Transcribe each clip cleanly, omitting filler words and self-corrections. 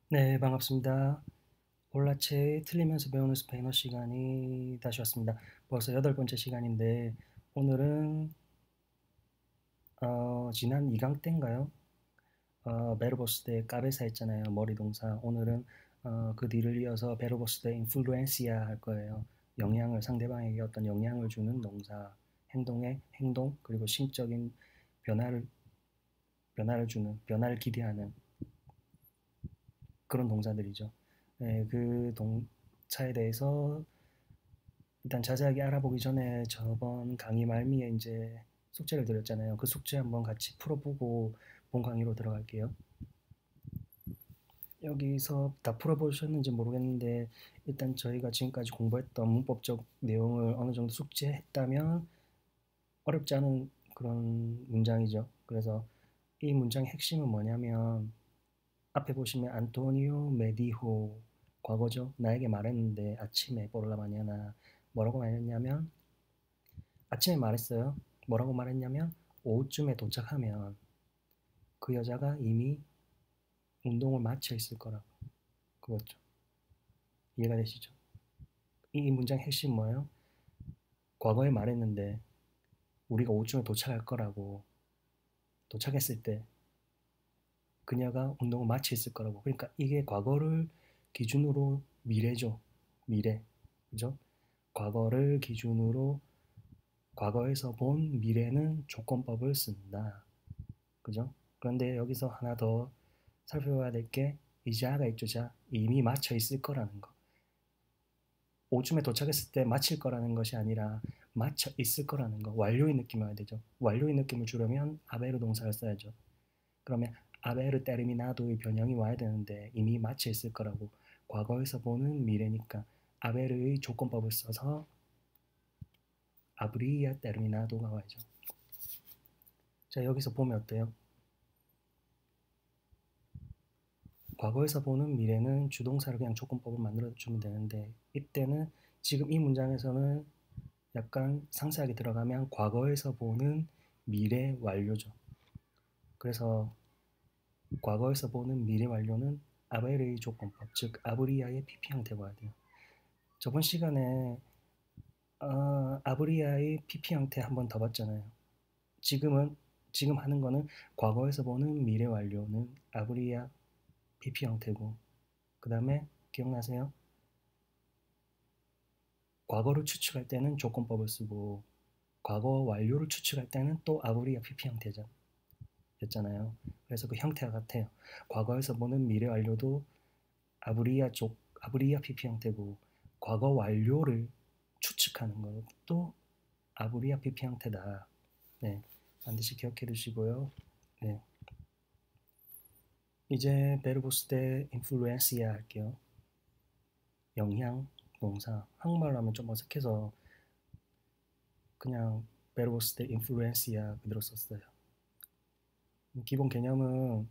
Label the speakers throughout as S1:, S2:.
S1: 네, 반갑습니다. 올라체 틀리면서 배우는 스페인어 시간이 다시 왔습니다. 벌써 8번째 시간인데 오늘은 지난 2강 때인가요? 베르보스 대 까베사 했잖아요. 머리 동사. 오늘은 그 뒤를 이어서 베르보스 대 인플루엔시아 할 거예요. 영향을 상대방에게 어떤 영향을 주는 동사, 행동의 행동 그리고 심적인 변화를 주는 변화를 기대하는 그런 동사들이죠. 네, 그 동사에 대해서 일단 자세하게 알아보기 전에 저번 강의 말미에 이제 숙제를 드렸잖아요. 그 숙제 한번 같이 풀어보고 본 강의로 들어갈게요. 여기서 다 풀어보셨는지 모르겠는데 일단 저희가 지금까지 공부했던 문법적 내용을 어느 정도 숙제했다면 어렵지 않은 그런 문장이죠. 그래서 이 문장의 핵심은 뭐냐면 앞에 보시면 안토니오 메디호 과거죠. 나에게 말했는데 아침에 보르라 마냐나 뭐라고 말했냐면 아침에 말했어요. 뭐라고 말했냐면 오후쯤에 도착하면 그 여자가 이미 운동을 마쳐 있을 거라고. 그거죠. 이해가 되시죠? 이 문장 핵심 뭐예요? 과거에 말했는데 우리가 오후쯤에 도착할 거라고. 도착했을 때 그녀가 운동을 마쳐 있을 거라고. 그러니까 이게 과거를 기준으로 미래죠. 미래. 그죠? 과거를 기준으로 과거에서 본 미래는 조건법을 쓴다. 그죠? 그런데 여기서 하나 더 살펴봐야 될 게 이 자가 있죠. 자 이미 마쳐 있을 거라는 거. 오줌에 도착했을 때 마칠 거라는 것이 아니라 마쳐 있을 거라는 거. 완료의 느낌이 와야 되죠. 완료의 느낌을 주려면 아베르 동사를 써야죠. 그러면 아베르 테르미나도의 변형이 와야 되는데 이미 마쳐 있을 거라고. 과거에서 보는 미래니까 아베르의 조건법을 써서 아브리아 테르미나도가 와야죠. 자 여기서 보면 어때요? 과거에서 보는 미래는 주동사를 그냥 조건법을 만들어주면 되는데 이때는 지금 이 문장에서는 약간 상세하게 들어가면 과거에서 보는 미래 완료죠. 그래서 과거에서 보는 미래 완료는 아베르의 조건법, 즉 아브리아의 PP 형태가 와야 돼요. 저번 시간에 아브리아의 PP 형태 한 번 더 봤잖아요. 지금 하는 거는 과거에서 보는 미래 완료는 아브리아 PP 형태고 그 다음에 기억나세요? 과거를 추측할 때는 조건법을 쓰고 과거 완료를 추측할 때는 또 아브리아 PP 형태죠. 였잖아요. 그래서 그 형태가 같아요. 과거에서 보는 미래 완료도 아브리아 PP 형태고 과거 완료를 추측하는 것도 아브리아 PP 형태다. 네, 반드시 기억해 두시고요. 네, 이제 베르보스 대 인플루엔시아 할게요. 영향, 동사. 한국말로 하면 좀 어색해서 그냥 베르보스 대 인플루엔시아 그대로 썼어요. 기본 개념은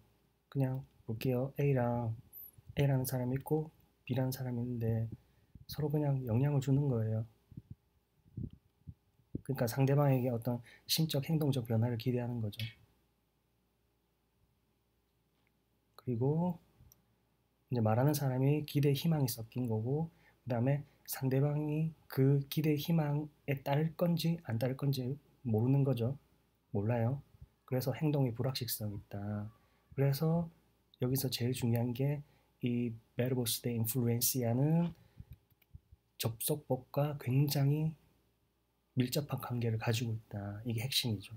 S1: 그냥 볼게요. A라는 사람이 있고 B라는 사람이 있는데 서로 그냥 영향을 주는 거예요. 그러니까 상대방에게 어떤 심적 행동적 변화를 기대하는 거죠. 그리고 이제 말하는 사람이 기대 희망이 섞인 거고 그 다음에 상대방이 그 기대 희망에 따를 건지 안 따를 건지 모르는 거죠. 몰라요. 그래서 행동의 불확실성이 있다. 그래서 여기서 제일 중요한 게 이 베르보스 대 인플루엔시아는 접속법과 굉장히 밀접한 관계를 가지고 있다. 이게 핵심이죠.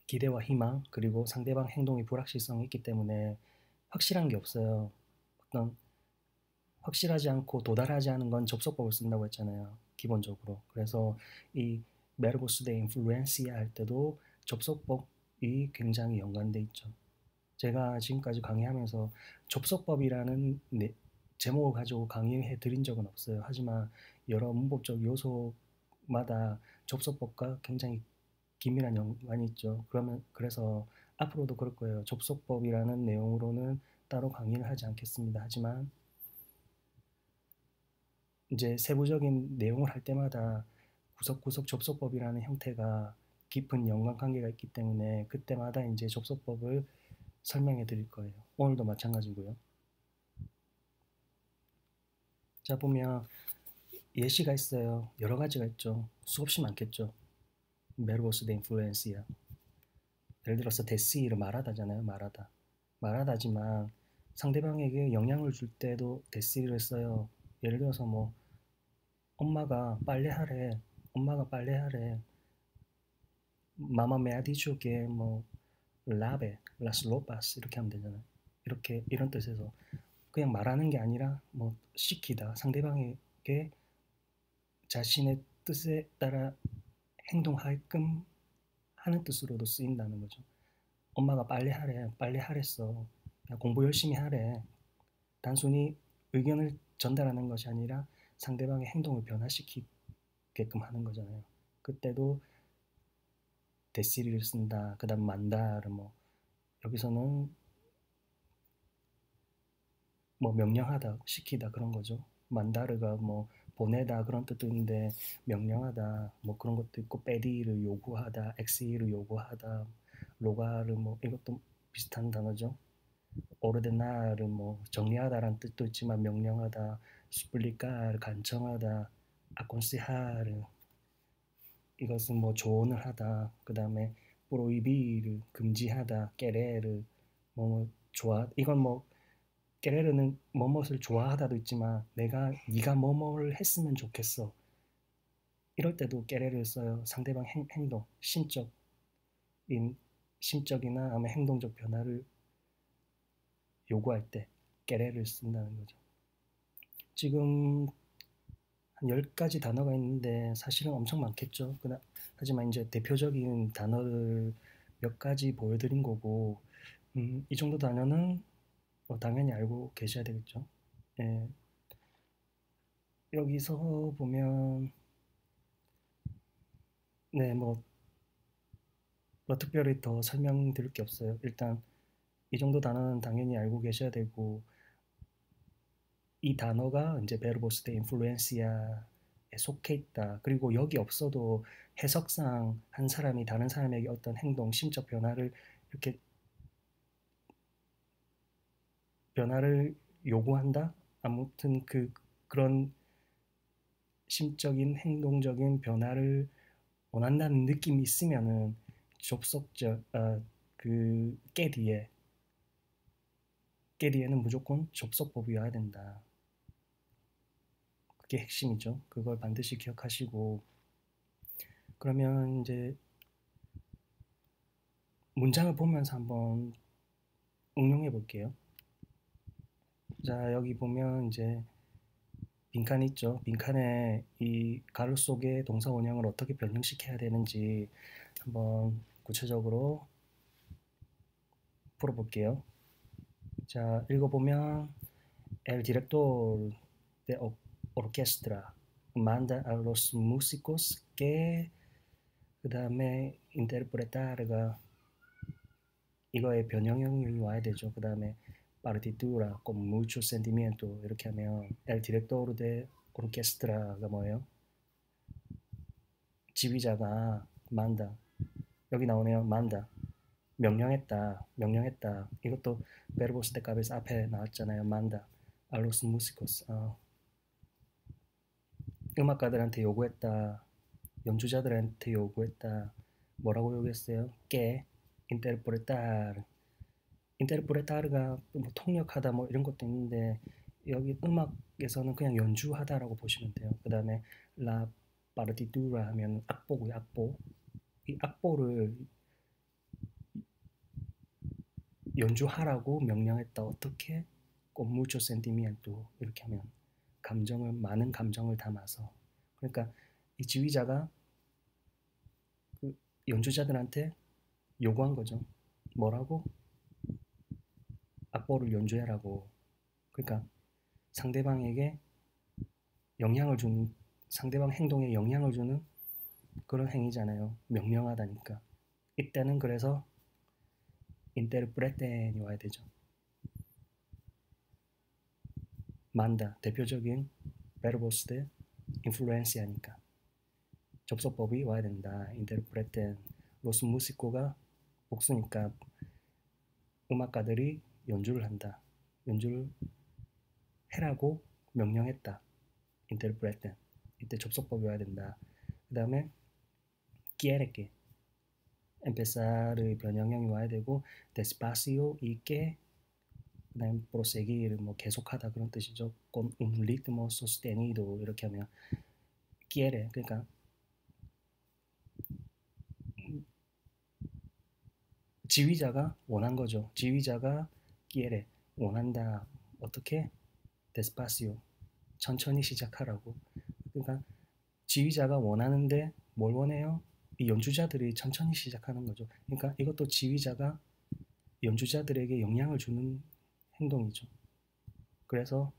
S1: 기대와 희망 그리고 상대방 행동의 불확실성이 있기 때문에 확실한 게 없어요. 어떤 확실하지 않고 도달하지 않은 건 접속법을 쓴다고 했잖아요. 기본적으로. 그래서 이 메르보스 대 인플루엔시아 할 때도 접속법이 굉장히 연관돼 있죠. 제가 지금까지 강의하면서 접속법이라는 제목을 가지고 강의해 드린 적은 없어요. 하지만 여러 문법적 요소마다 접속법과 굉장히 긴밀한 연관이 있죠. 그래서 앞으로도 그럴 거예요. 접속법이라는 내용으로는 따로 강의를 하지 않겠습니다. 하지만 이제 세부적인 내용을 할 때마다 구석구석 접속법이라는 형태가 깊은 연관관계가 있기 때문에 그때마다 이제 접속법을 설명해 드릴 거예요. 오늘도 마찬가지고요. 자, 보면 예시가 있어요. 여러 가지가 있죠. 수없이 많겠죠. 메르보스 데 인플루엔시아. 예를 들어서 데시를 말하다잖아요. 말하다지만 상대방에게 영향을 줄 때도 데시를 써요. 예를 들어서 뭐 엄마가 빨래하래. 엄마가 빨래하래. 마마 me ha dicho que 뭐 lave las ropas 이렇게 하면 되잖아요. 이렇게 이런 뜻에서 그냥 말하는 게 아니라 뭐 시키다. 상대방에게 자신의 뜻에 따라 행동하게끔 하는 뜻으로도 쓰인다는 거죠. 엄마가 빨래하래. 빨래하랬어. 공부 열심히 하래. 단순히 의견을 전달하는 것이 아니라 상대방의 행동을 변화시키게끔 하는 거잖아요. 그때도 데시리를 쓴다. 그 다음 만다를 뭐 여기서는 뭐 명령하다, 시키다 그런 거죠. 만다르가 뭐 보내다 그런 뜻도 있는데 명령하다 뭐 그런 것도 있고 빼디를 요구하다, 엑시를 요구하다, 로가를 뭐 이것도 비슷한 단어죠. 오르데나를 뭐 정리하다라는 뜻도 있지만 명령하다, 수플리카를 간청하다, 아콘시하를 이것은 뭐 조언을 하다. 그 다음에 프로이비를 금지하다, 깨레를 뭐 좋아. 이건 뭐 깨레르는 뭐뭇을 좋아하다도 있지만 내가 네가 뭐뭐를 했으면 좋겠어. 이럴 때도 깨레를 써요. 상대방 행동, 심적이나 아마 행동적 변화를 요구할 때 깨레를 쓴다는 거죠. 지금 한 10가지 단어가 있는데 사실은 엄청 많겠죠. 하지만 이제 대표적인 단어를 몇 가지 보여드린 거고 이 정도 단어는 뭐 당연히 알고 계셔야 되겠죠. 예, 여기서 보면 네, 뭐 특별히 더 설명드릴 게 없어요. 일단 이 정도 단어는 당연히 알고 계셔야 되고 이 단어가 이제 베르보스 데 인플루엔시아에 속해 있다. 그리고 여기 없어도 해석상 한 사람이 다른 사람에게 어떤 행동, 심적 이렇게 변화를 요구한다. 아무튼 그런 심적인 행동적인 변화를 원한다는 느낌이 있으면은 접속적 깨 뒤에는 무조건 접속법이 와야 된다. 그게 핵심이죠. 그걸 반드시 기억하시고 그러면 이제 문장을 보면서 한번 응용해 볼게요. 자, 여기 보면 이제 빈칸이 있죠. 빈칸에 이 가로 속에 동사 원형을 어떻게 변형시켜야 되는지 한번 구체적으로 풀어볼게요. 자, 읽어보면 El director de orquesta manda a los músicos que 그 다음에 interpretar가 이거의 변형형이 와야 되죠. 그 다음에 partitura con mucho sentimiento 이렇게 하면 el director de orquesta가 뭐예요? 지휘자가 만다 여기 나오네요. 만다 명령했다. 이것도 베르보스 데 카베스 앞에 나왔잖아요. 만다 알로스 무시코스 음악가들한테 요구했다. 연주자들한테 요구했다. 뭐라고 요구했어요? que interpretar가 뭐 통역하다 뭐 이런 것도 있는데 여기 음악에서는 그냥 연주하다라고 보시면 돼요. 그 다음에 la partitura 하면 악보고요. 악보. 이 악보를 연주하라고 명령했다. 어떻게? con mucho sentimiento 이렇게 하면 많은 감정을 담아서 그러니까 이 지휘자가 그 연주자들한테 요구한 거죠. 뭐라고? 악보를 연주해라고. 그러니까 상대방에게 상대방 행동에 영향을 주는 그런 행위잖아요. 명령하다니까. 이때는 그래서 interpreten이 와야 되죠. 만다 대표적인 verbos de influencia니까 접속법이 와야 된다. interpreten los músico가 복수니까 음악가들이 연주를 한다. 연주를 해라고 명령했다. interpreten. 이때 접속법이 와야 된다. 그 다음에 quiere que. empezar의 변형형이 와야 되고 despacio y que 그 다음에 proseguir 뭐 계속하다 그런 뜻이죠. con un ritmo sostenido 이렇게 하면 quiere 그러니까 지휘자가 원한 거죠. 지휘자가 quiere 원한다. 어떻게? despacio 천천히 시작하라고. 그러니까 지휘자가 원하는데 뭘 원해요? 이 연주자들이 천천히 시작하는 거죠. 그러니까 이것도 지휘자가 연주자들에게 영향을 주는 행동이죠. 그래서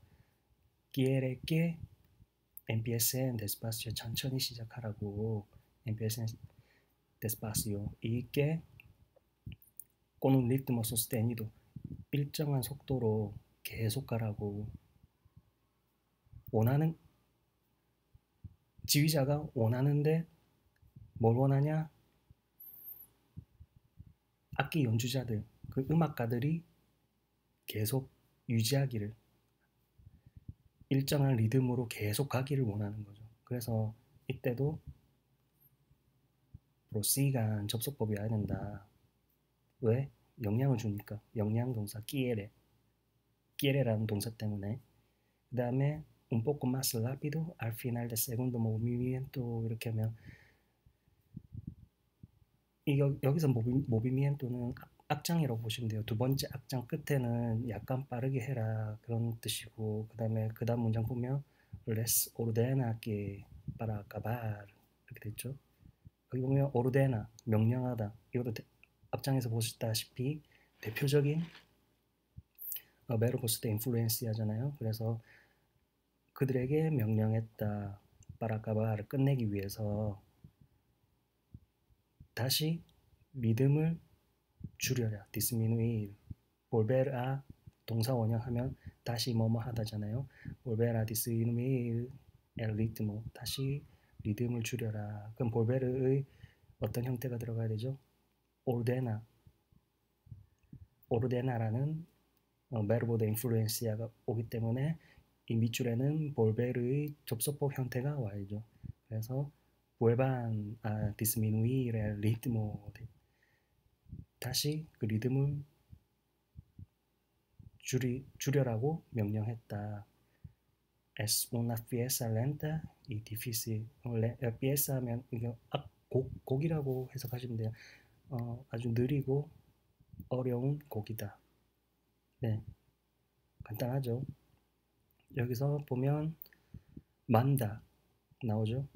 S1: quiere que empiecen despacio 천천히 시작하라고 empiecen despacio y que con un ritmo sostenido 일정한 속도로 계속 가라고. 원하는 지휘자가 원하는데 뭘 원하냐? 악기 연주자들, 그 음악가들이 계속 유지하기를 일정한 리듬으로 계속 가기를 원하는 거죠. 그래서 이때도 prosigan 접속법이 와야 된다. 왜? 영향을 주니까. 영향 동사 quiere라는 동사 때문에. 그 다음에 un poco más rápido al final del segundo movimiento 이렇게 하면 여기서 movimiento는 악장이라고 보시면 돼요. 두 번째 악장 끝에는 약간 빠르게 해라 그런 뜻이고 그 다음에 그 다음 문장 보면 les ordena que para acabar 이렇게 됐죠. 여기 보면 ordena 명령하다 이것도 앞장에서 보셨다시피 대표적인 베르보스 때 인플루엔시아잖아요. 그래서 그들에게 명령했다. para acabar을 끝내기 위해서 다시 리듬을 줄여라. disminuir. volver a 동사 원형하면 다시 뭐뭐 하다잖아요. volver a disminuir el ritmo. 다시 리듬을 줄여라. 그럼 volver의 어떤 형태가 들어가야 되죠? ordena. ordena라는 verbo de influencia가 오기 때문에 이 밑줄에는 volver의 접속법 형태가 와야죠. 그래서 vuelvan a disminuir el ritmo. 다시 그 리듬을 줄여라고 명령했다. Es una pieza lenta y difícil. pieza 하면 이게 곡이라고 해석하시면 돼요. 아주 느리고 어려운 곡이다. 네, 간단하죠. 여기서 보면 manda 나오죠.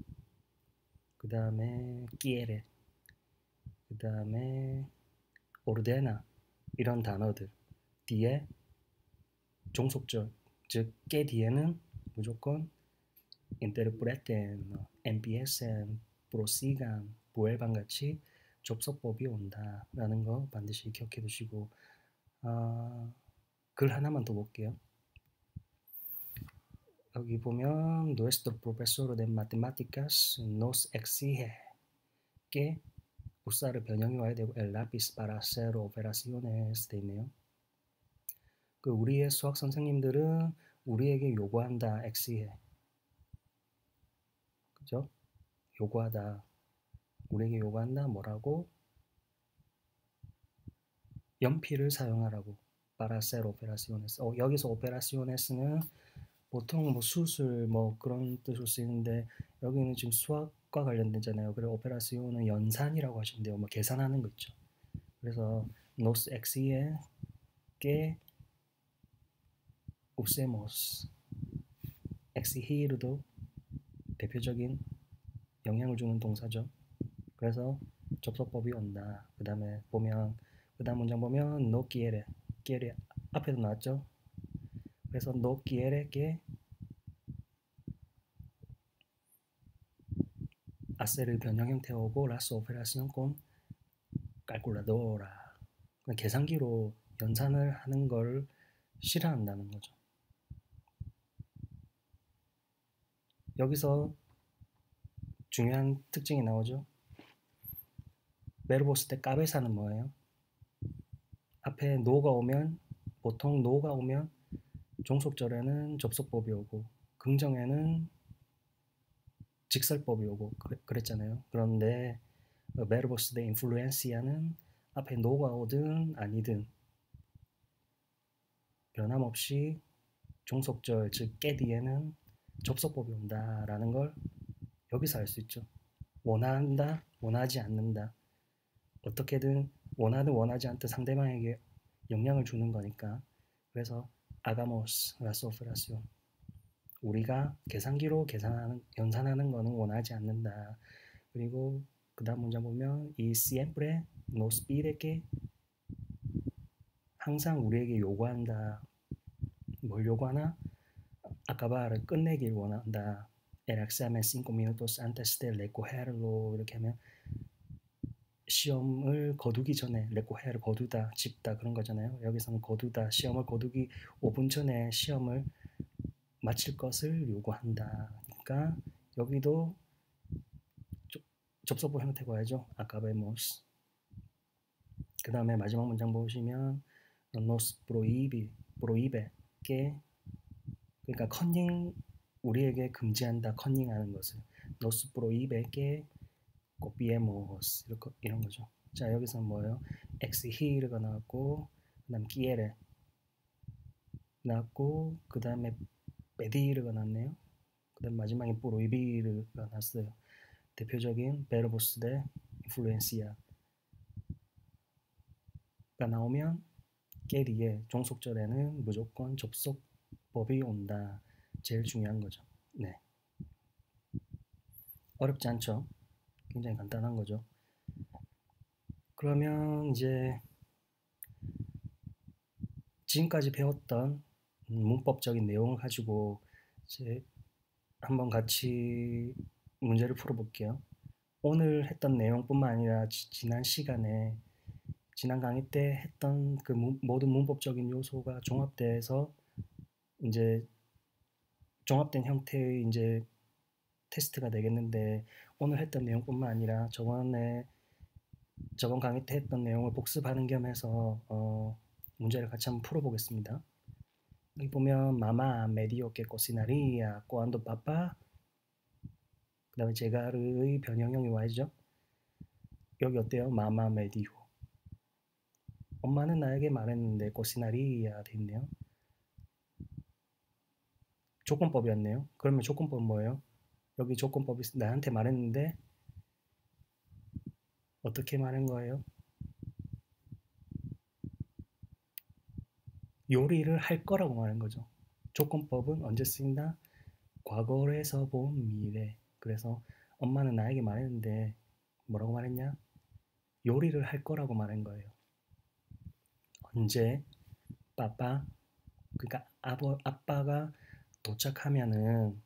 S1: 그 다음에 quiere, 그 다음에 ordena 이런 단어들 뒤에 종속절 즉 que 뒤에는 무조건 interpreten, empiecen, prosigan, vuelvan 같이 접속법이 온다라는 거 반드시 기억해 두시고 글 하나만 더 볼게요. 여기 보면 nuestro profesor de matemáticas nos exige que usar 변형이 와야 되고 el lápiz para hacer operaciones 돼 있네요. 그 우리의 수학 선생님들은 우리에게 요구한다. exige. 그죠? 요구하다. 우리에게 요구한다. 뭐라고? 연필을 사용하라고. para hacer operaciones. 여기서 operaciones는 보통 뭐 수술 뭐 그런 뜻으로 쓰이는데 여기는 지금 수학과 관련되잖아요. 그리고 operacion은 연산이라고 하시면 돼요. 뭐 계산하는 거 있죠. 그래서 nos exige que usemos. exigir도 대표적인 영향을 주는 동사죠. 그래서 접속법이 온다. 그 다음에 보면 그 다음 문장 보면 no quiere. quiere 앞에도 나왔죠. 그래서 no quiere que hacer의 변형 형태 오고 las operación con calculadora. 계산기로 연산을 하는 걸 싫어한다는 거죠. 여기서 중요한 특징이 나오죠. 베르보스 때 까베사는 뭐예요? 앞에 노가 오면 보통 노가 오면 종속절에는 접속법이 오고 긍정에는 직설법이 오고 그랬잖아요. 그런데 베르보스 데 인플루엔시아는 앞에 노가 오든 아니든 변함없이 종속절 즉 깨 뒤에는 접속법이 온다라는 걸 여기서 알 수 있죠. 원한다, 원하지 않는다. 어떻게든 원하든 원하지 않든 상대방에게 영향을 주는 거니까. 그래서 아가모스 라소프라시온 우리가 계산기로 연산하는 거는 원하지 않는다. 그리고 그 다음 문장 보면 이 siempre nos pide que 항상 우리에게 요구한다. 뭘 요구하나? acabar을 끝내길 원한다. El examen 5 minutos antes de recogerlo 이렇게 하면 시험을 거두기 전에 recoger를 거두다, 집다 그런 거잖아요. 여기서는 거두다, 시험을 거두기 5분 전에 시험을 마칠 것을 요구한다. 그러니까 여기도 접속법 형태가 와야죠. acabemos. 그 다음에 마지막 문장 보시면 nos prohíbe que 그러니까 컨닝 우리에게 금지한다. 컨닝하는 것을 nos prohíbe que copiemos 이런 거죠. 자 여기서 뭐예요? exigir가 나왔고 그 다음 quiere 나왔고 그 다음에 pedir가 나왔네요. 그 다음 마지막에 prohibir가 나왔어요. 대표적인 베르보스 데 인플루엔시아가 나오면 깨 뒤에 종속절에는 무조건 접속법이 온다. 제일 중요한 거죠. 네, 어렵지 않죠? 굉장히 간단한 거죠. 그러면 이제 지금까지 배웠던 문법적인 내용을 가지고 이제 한번 같이 문제를 풀어볼게요. 오늘 했던 내용뿐만 아니라 지난 시간에 지난 강의 때 했던 그 모든 문법적인 요소가 종합돼서 이제 종합된 형태의 이제 테스트가 되겠는데 오늘 했던 내용뿐만 아니라 저번 강의 때 했던 내용을 복습하는 겸해서 문제를 같이 한번 풀어보겠습니다. 여기 보면 마마 메디오 게 코시나리아 cuando papá 그 다음에 제가르의 변형형이 와야죠. 여기 어때요? 마마 메디오 엄마는 나에게 말했는데 코시나리아 돼 있네요. 조건법이었네요. 그러면 조건법 뭐예요? 여기 조건법이 나한테 말했는데 어떻게 말한 거예요? 요리를 할 거라고 말한 거죠. 조건법은 언제 쓰인다? 과거에서 본 미래. 그래서 엄마는 나에게 말했는데 뭐라고 말했냐? 요리를 할 거라고 말한 거예요. 언제? 빠빠. 그러니까 아빠가 도착하면은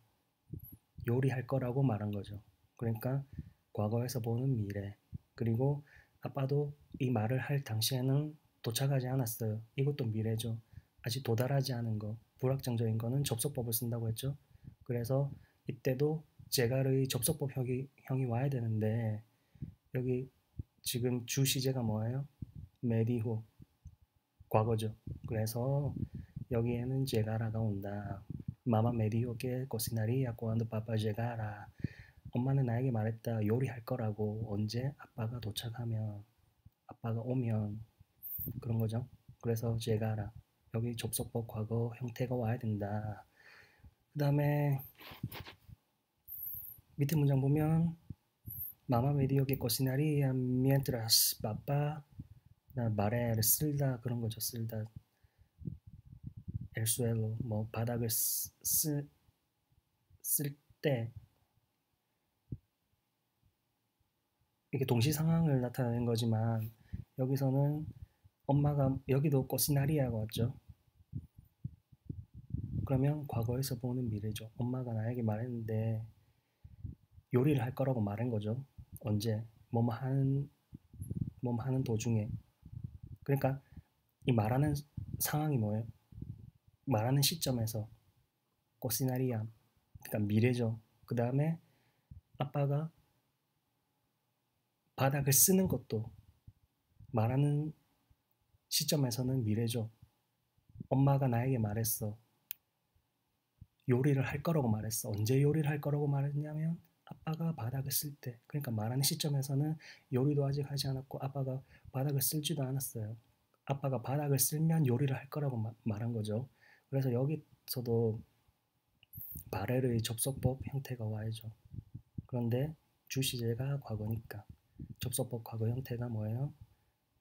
S1: 요리할 거라고 말한 거죠. 그러니까 과거에서 보는 미래. 그리고 아빠도 이 말을 할 당시에는 도착하지 않았어요. 이것도 미래죠. 아직 도달하지 않은 거. 불확정적인 거는 접속법을 쓴다고 했죠. 그래서 이때도 제가의 접속법 형이 와야 되는데 여기 지금 주 시제가 뭐예요? 메디호 과거죠. 그래서 여기에는 제가라가 온다. 마마 메디오 게 코시나리아 cuando papá llegara. 엄마는 나에게 말했다. 요리할 거라고. 언제? 아빠가 도착하면, 아빠가 오면 그런 거죠. 그래서 llegará. 여기 접속법 과거 형태가 와야 된다. 그 다음에 밑에 문장 보면 마마 메디오 게 코시나리아 mientras papá 말을 쓸다 그런 거죠. 쓸다. el suelo 뭐 바닥을 쓸 때 이게 동시 상황을 나타내는 거지만 여기서는 엄마가 여기도 코시나리아가 왔죠. 그러면 과거에서 보는 미래죠. 엄마가 나에게 말했는데 요리를 할 거라고 말한 거죠. 언제? 몸 하는 도중에. 그러니까 이 말하는 상황이 뭐예요? 말하는 시점에서 코시나리아 그러니까 미래죠. 그 다음에 아빠가 바닥을 쓰는 것도 말하는 시점에서는 미래죠. 엄마가 나에게 말했어. 요리를 할 거라고 말했어. 언제 요리를 할 거라고 말했냐면 아빠가 바닥을 쓸 때. 그러니까 말하는 시점에서는 요리도 아직 하지 않았고 아빠가 바닥을 쓸지도 않았어요. 아빠가 바닥을 쓸면 요리를 할 거라고 말한 거죠. 그래서 여기서도 바렐의 접속법 형태가 와야죠. 그런데 주시제가 과거니까 접속법 과거 형태가 뭐예요?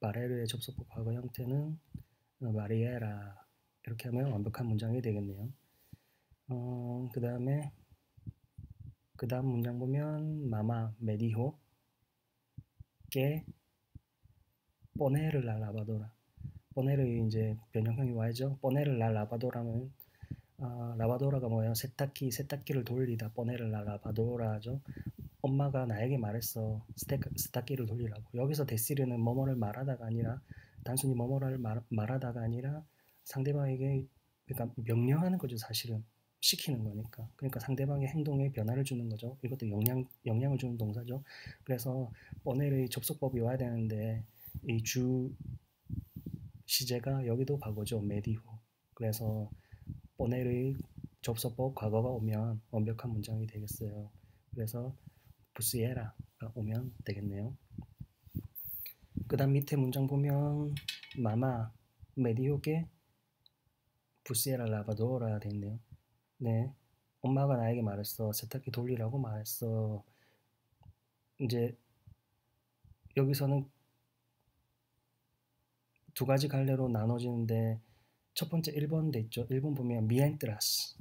S1: 바렐의 접속법 과거 형태는 마리에라 이렇게 하면 완벽한 문장이 되겠네요. 그 다음 문장 보면 마마 메디호 게 뽀네를 라 라바도라. 뽀네를 이제 변형형이 와야죠. 뽀네를 라 라바도라는 라바도라가 뭐예요? 세탁기를 돌리다. 뽀네를 라 라바도라죠. 엄마가 나에게 말했어. 세탁기를 돌리라고. 여기서 데시르는 뭐뭐를 말하다가 아니라 단순히 뭐뭐를 말하다가 아니라 상대방에게 그러니까 명령하는 거죠. 사실은 시키는 거니까. 그러니까 상대방의 행동에 변화를 주는 거죠. 이것도 영향을 주는 동사죠. 그래서 뽀넬의 접속법이 와야 되는데 이 주 시제가 여기도 과거죠. 메디후. 그래서 뽀넬의 접속법 과거가 오면 완벽한 문장이 되겠어요. 그래서 부스에라가 오면 되겠네요. 그 다음 밑에 문장 보면 마마 메디오게 부스에라 라바도라 돼 있네요. 네, 엄마가 나에게 말했어. 세탁기 돌리라고 말했어. 이제 여기서는 두 가지 갈래로 나눠지는데 첫 번째 1번 돼 있죠. 1번 보면 미엔트라스.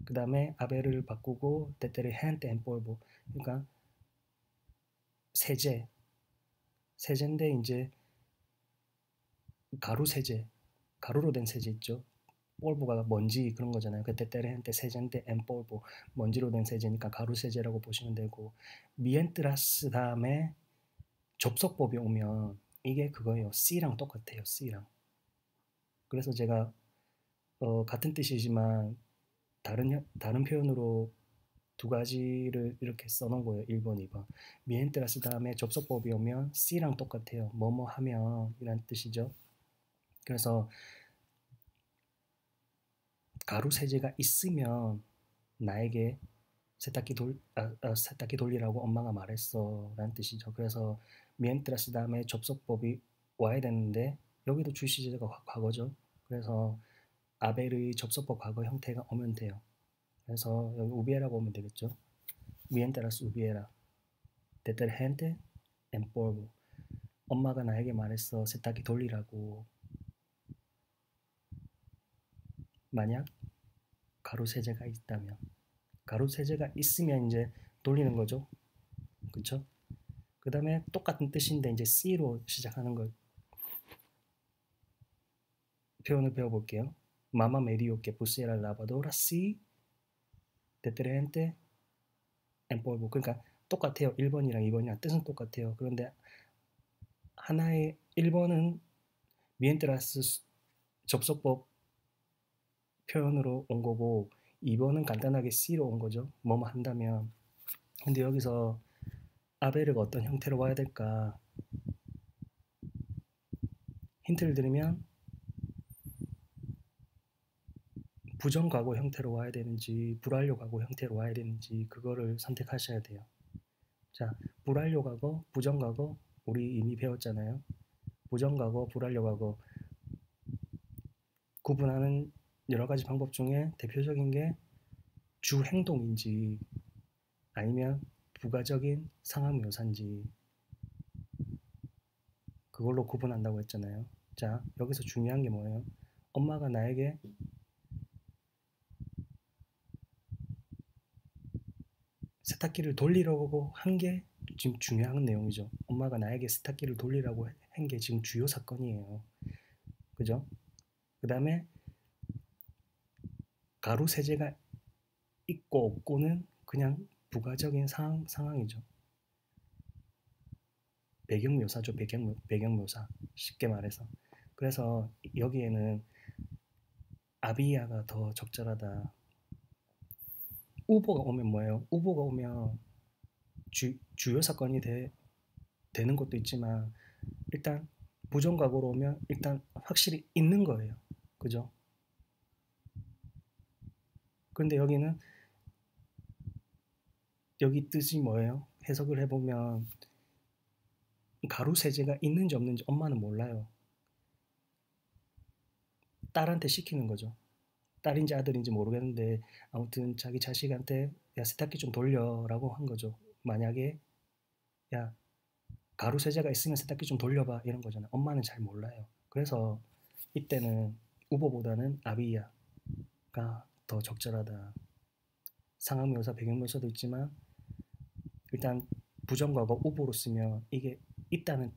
S1: 그 다음에 아베를 바꾸고 때때리 핸드 앤 볼보. 그러니까 세제인데 이제 가루 세제, 가루로 된 세제 있죠. 볼보가 먼지 그런 거잖아요. 그때 때레한테 세제인데 엠볼보 먼지로 된 세제니까 가루 세제라고 보시면 되고 미엔트라스 다음에 접속법이 오면 이게 그거예요. C랑 똑같아요. C랑. 그래서 제가 같은 뜻이지만 다른 표현으로 두 가지를 이렇게 써놓은 거예요. 1번, 2번. 미엔트라스 다음에 접속법이 오면 C랑 똑같아요. 뭐뭐 하면 이란 뜻이죠. 그래서 가루 세제가 있으면 나에게 세탁기 돌리라고 엄마가 말했어 라는 뜻이죠. 그래서 미엔트라스 다음에 접속법이 와야 되는데 여기도 주시제가 과거죠. 그래서 아벨의 접속법 과거 형태가 오면 돼요. 그래서 여기 우비에라고 오면 되겠죠. 미엔트라스 우비에라 데텔 핸테 엠 polvo. 엄마가 나에게 말했어. 세탁기 돌리라고. 만약 가루 세제가 있다면 가루 세제가 있으면 이제 돌리는 거죠. 그쵸? 그 다음에 똑같은 뜻인데 이제 C로 시작하는 걸 표현을 배워볼게요. Mamá me dijo que pusiera la lavadora si detergente en polvo. 그러니까 똑같아요. 1번이랑 2번이랑 뜻은 똑같아요. 그런데 하나의 1번은 미엔트라스 접속법 표현으로 온 거고 2번은 간단하게 C로 온 거죠. 뭐뭐 한다면. 근데 여기서 아베르가 어떤 형태로 와야 될까? 힌트를 드리면 부정과거 형태로 와야 되는지 불완료과거 형태로 와야 되는지 그거를 선택하셔야 돼요. 자, 불완료과거, 부정과거 우리 이미 배웠잖아요. 부정과거, 불완료과거 구분하는 여러 가지 방법 중에 대표적인 게 주행동인지 아니면 부가적인 상황 묘사인지 그걸로 구분한다고 했잖아요. 자, 여기서 중요한 게 뭐예요? 엄마가 나에게 세탁기를 돌리라고 한 게 지금 중요한 내용이죠. 엄마가 나에게 세탁기를 돌리라고 한 게 지금 주요 사건이에요. 그죠? 그 다음에 가루 세제가 있고 없고는 그냥 부가적인 상황이죠. 배경묘사죠. 배경묘사. 쉽게 말해서. 그래서 여기에는 아비야가 더 적절하다. 우보가 오면 뭐예요? 우보가 오면 주요 사건이 되는 것도 있지만 일단 부정과거로 오면 일단 확실히 있는 거예요. 그죠? 그런데 여기는 여기 뜻이 뭐예요? 해석을 해보면 가루 세제가 있는지 없는지 엄마는 몰라요. 딸한테 시키는 거죠. 딸인지 아들인지 모르겠는데 아무튼 자기 자식한테 야 세탁기 좀 돌려라고 한 거죠. 만약에 야 가루 세제가 있으면 세탁기 좀 돌려봐 이런 거잖아요. 엄마는 잘 몰라요. 그래서 이때는 우보보다는 아비야가 더 적절하다. 상황묘사, 배경묘사도 있지만 일단 부정과거 우보로 쓰면 이게 있다는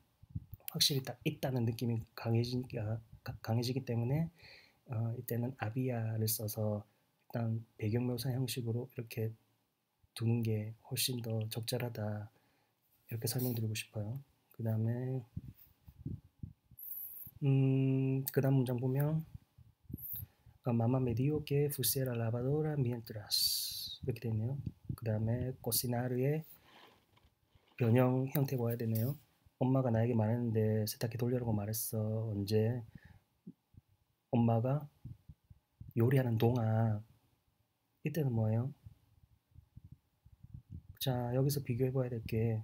S1: 확실히 딱 있다는 느낌이 강해지기 때문에 이때는 아비야를 써서 일단 배경묘사 형식으로 이렇게 두는 게 훨씬 더 적절하다 이렇게 설명드리고 싶어요. 그 다음에 그 다음 문장 보면 Mamá me dijo que pusiera la lavadora mientras 이렇게 되어 있네요. 그 다음에 cocinar의 변형 형태 봐야 되네요. 엄마가 나에게 말했는데 세탁기 돌리라고 말했어. 언제? 엄마가 요리하는 동안. 이때는 뭐예요? 자, 여기서 비교해 봐야 될 게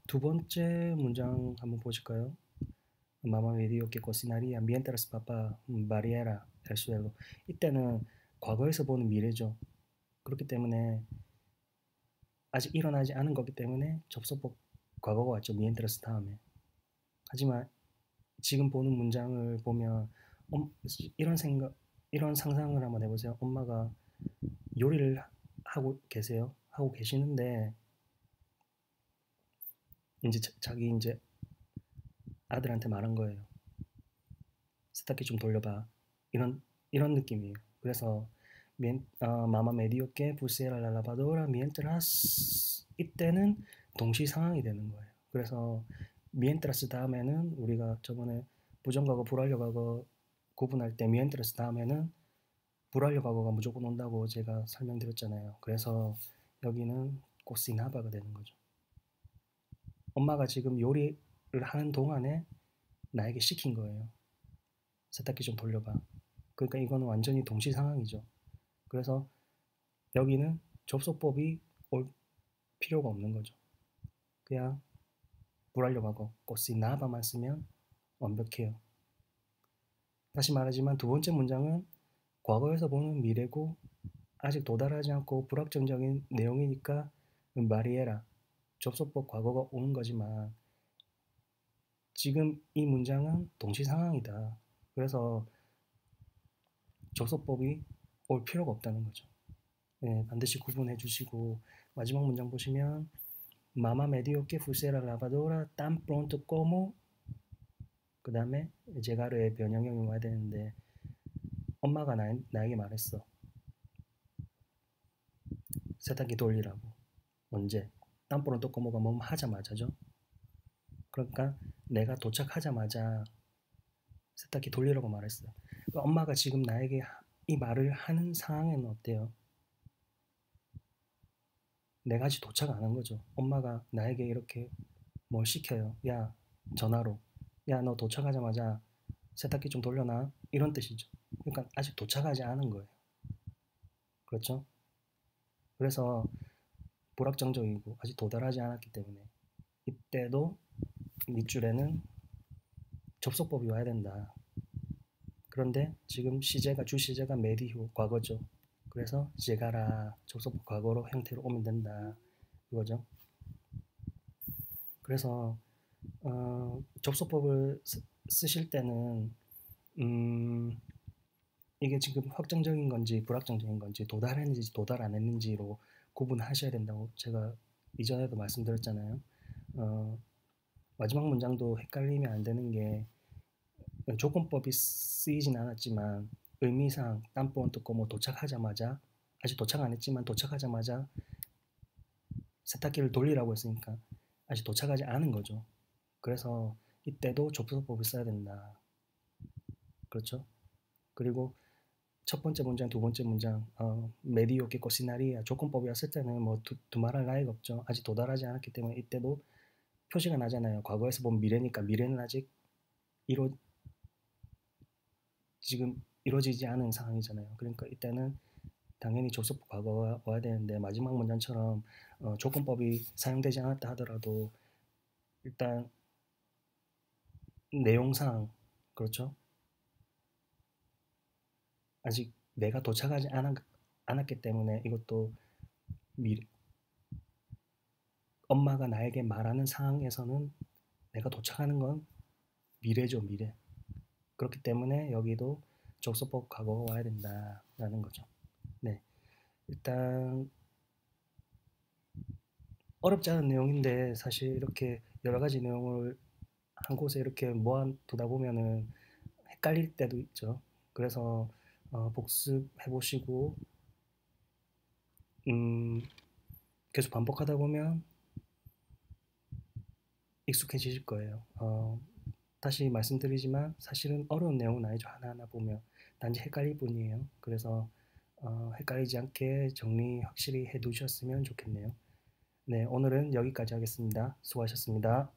S1: 두 번째 문장 한번 보실까요? Mamá me dijo que cocinaría mientras papá barriera el suelo. 이때는 과거에서 보는 미래죠. 그렇기 때문에 아직 일어나지 않은 거기 때문에 접속법 과거가 왔죠. mientras 다음에. 하지만 지금 보는 문장을 보면 이런 생각, 이런 상상을 한번 해보세요. 엄마가 요리를 하고 계세요. 하고 계시는데 이제 자기 이제 아들한테 말한 거예요. 세탁기 좀 돌려봐. 이런 느낌이에요. 그래서 mamá me dijo que pusiera la lavadora mientras 이때는 동시 상황이 되는 거예요. 그래서 mientras 다음에는 우리가 저번에 부정과거, 불완료과거 구분할 때 mientras 다음에는 불완료과거가 무조건 온다고 제가 설명드렸잖아요. 그래서 여기는 코시나바가 되는 거죠. 엄마가 지금 요리를 하는 동안에 나에게 시킨 거예요. 세탁기 좀 돌려봐. 그러니까 이거는 완전히 동시 상황이죠. 그래서 여기는 접속법이 올 필요가 없는 거죠. 그냥 불완료과거 코시나바만 쓰면 완벽해요. 다시 말하지만 두 번째 문장은 과거에서 보는 미래고 아직 도달하지 않고 불확정적인 내용이니까 마리에라 접속법 과거가 오는 거지만 지금 이 문장은 동시 상황이다. 그래서 접속법이 올 필요가 없다는 거죠. 네, 반드시 구분해 주시고 마지막 문장 보시면 Mamá me dijo que pusiera la lavadora tan pronto como 그 다음에 제가르의 변형형이 와야 되는데 엄마가 나에게 말했어. 세탁기 돌리라고. 언제? tan pronto como가 뭐 하자마자죠. 그러니까 내가 도착하자마자 세탁기 돌리라고 말했어요. 그러니까 엄마가 지금 나에게 이 말을 하는 상황에는 어때요? 내가 아직 도착 안 한 거죠. 엄마가 나에게 이렇게 뭘 시켜요. 야, 전화로. 야, 너 도착하자마자 세탁기 좀 돌려놔. 이런 뜻이죠. 그러니까 아직 도착하지 않은 거예요. 그렇죠? 그래서 불확정적이고 아직 도달하지 않았기 때문에 이때도 밑줄에는 접속법이 와야 된다. 그런데 지금 시제가 주시제가 메디후 과거죠. 그래서 제가라 접속법 과거로 형태로 오면 된다. 이거죠. 그래서 접속법을 쓰실 때는 이게 지금 확정적인 건지 불확정적인 건지 도달했는지 도달 안 했는지로 구분하셔야 된다고 제가 이전에도 말씀드렸잖아요. 마지막 문장도 헷갈리면 안 되는 게 조건법이 쓰이진 않았지만 의미상 땀뽕 뜯고 뭐 도착하자마자 아직 도착 안 했지만 도착하자마자 세탁기를 돌리라고 했으니까 아직 도착하지 않은 거죠. 그래서 이때도 접속법을 써야 된다. 그렇죠? 그리고 첫 번째 문장, 두 번째 문장 메디오케 코시나리아 조건법이었을 때는 뭐 두말할 나위가 없죠. 아직 도달하지 않았기 때문에 이때도 표시가 나잖아요. 과거에서 본 미래니까 미래는 아직 이루 지금 이루어지지 않은 상황이잖아요. 그러니까 이때는 당연히 접속 과거가 와야 되는데 마지막 문장처럼 조건법이 사용되지 않았다 하더라도 일단 내용상 그렇죠. 아직 내가 도착하지 않았기 때문에 이것도 미, 엄마가 나에게 말하는 상황에서는 내가 도착하는 건 미래죠, 미래. 그렇기 때문에 여기도 접속법 과거가 와야 된다라는 거죠. 네, 일단 어렵지 않은 내용인데 사실 이렇게 여러 가지 내용을 한 곳에 이렇게 모아두다 보면은 헷갈릴 때도 있죠. 그래서 복습해 보시고 계속 반복하다 보면 익숙해지실 거예요. 다시 말씀드리지만 사실은 어려운 내용은 아니죠. 하나하나 보면 단지 헷갈릴 뿐이에요. 그래서 헷갈리지 않게 정리 확실히 해 두셨으면 좋겠네요. 네, 오늘은 여기까지 하겠습니다. 수고하셨습니다.